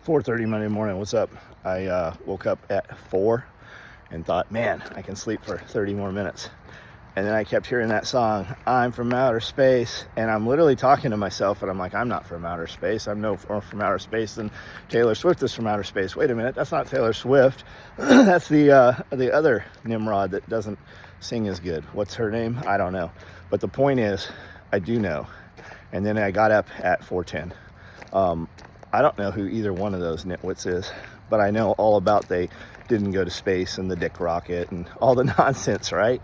4:30 Monday morning. What's up? I woke up at 4 and thought, man, I can sleep for 30 more minutes. And then I kept hearing that song, I'm from outer space. And I'm literally talking to myself, and I'm like, I'm not from outer space. I'm no more from outer space than Taylor Swift is from outer space. Wait a minute, that's not Taylor Swift. That's the other Nimrod that doesn't sing as good. What's her name? I don't know. But the point is, I do know. And then I got up at 4:10. I don't know who either one of those nitwits is, but I know all about they didn't go to space and the dick rocket and all the nonsense, right?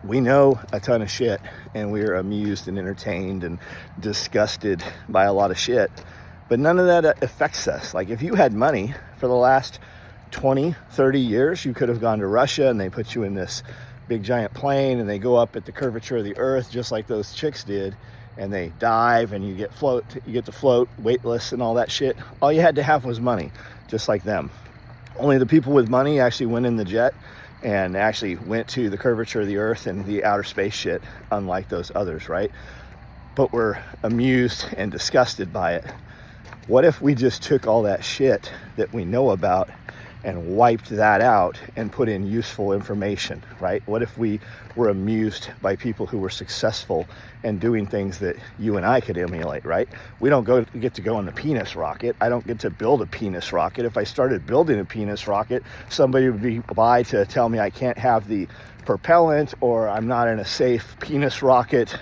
We know a ton of shit, and we're amused and entertained and disgusted by a lot of shit, but none of that affects us. Like, if you had money for the last 20, 30 years, you could have gone to Russia and they put you in this big giant plane and they go up at the curvature of the earth just like those chicks did, and they dive and you get to float weightless and all that shit. All you had to have was money, just like them. Only the people with money actually went in the jet and actually went to the curvature of the earth and the outer space shit, unlike those others, right? But we're amused and disgusted by it. What if we just took all that shit that we know about and wiped that out and put in useful information, right? What if we were amused by people who were successful and doing things that you and I could emulate, right? We don't get to go on the penis rocket. I don't get to build a penis rocket. If I started building a penis rocket, somebody would be by to tell me I can't have the propellant, or I'm not in a safe penis rocket,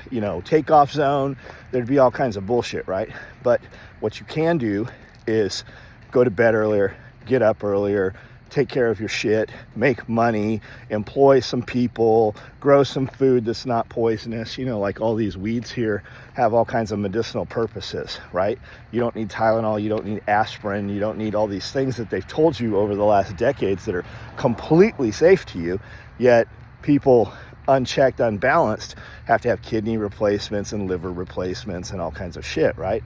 takeoff zone. There'd be all kinds of bullshit, right? But what you can do is go to bed earlier, get up earlier, take care of your shit, make money, employ some people, grow some food that's not poisonous. Like all these weeds here have all kinds of medicinal purposes, right? You don't need Tylenol, you don't need aspirin, you don't need all these things that they've told you over the last decades that are completely safe to you, yet people unchecked, unbalanced, have to have kidney replacements and liver replacements and all kinds of shit, right?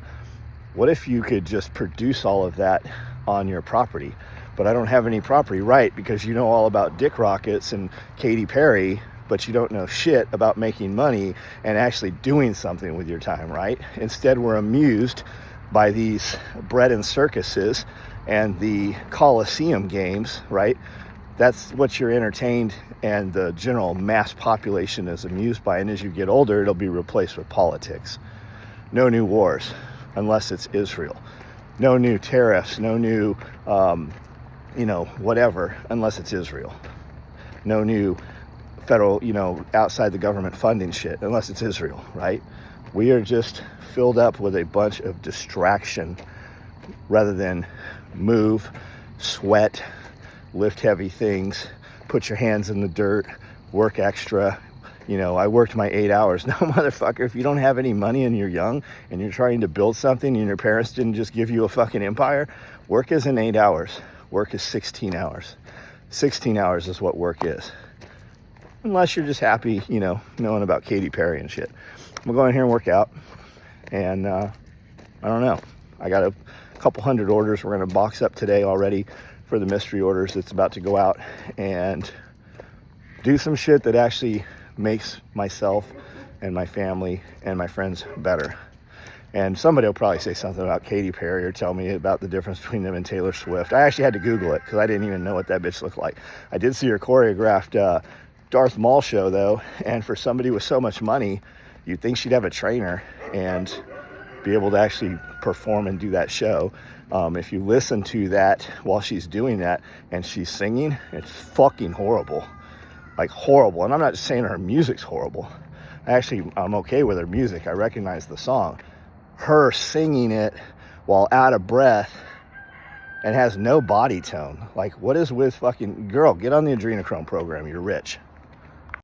What if you could just produce all of that on your property? But I don't have any property, right? Because you know all about dick rockets and Katy Perry, but you don't know shit about making money and actually doing something with your time, right? Instead, we're amused by these bread and circuses and the Coliseum games, right? That's what you're entertained and the general mass population is amused by. And as you get older, it'll be replaced with politics. No new wars, unless it's Israel. No new tariffs, no new, whatever, unless it's Israel. No new federal, outside the government funding shit, unless it's Israel, right? We are just filled up with a bunch of distraction rather than move, sweat, lift heavy things, put your hands in the dirt, work extra. I worked my 8 hours. No, motherfucker, if you don't have any money and you're young and you're trying to build something and your parents didn't just give you a fucking empire, work isn't 8 hours. Work is 16 hours. 16 hours is what work is. Unless you're just happy, knowing about Katy Perry and shit. We'll go in here and work out. And I don't know. I got a couple hundred orders we're going to box up today already for the mystery orders that's about to go out, and do some shit that actually makes myself and my family and my friends better. And somebody will probably say something about Katy Perry or tell me about the difference between them and Taylor Swift. I actually had to Google it because I didn't even know what that bitch looked like. I did see her choreographed Darth Maul show, though, and for somebody with so much money, you'd think she'd have a trainer and be able to actually perform and do that show. If you listen to that while she's doing that and she's singing, it's fucking horrible. Like, horrible. And I'm not just saying her music's horrible. I'm okay with her music. I recognize the song. Her singing it while out of breath and has no body tone. Like, what is with fucking... Girl, get on the adrenochrome program. You're rich.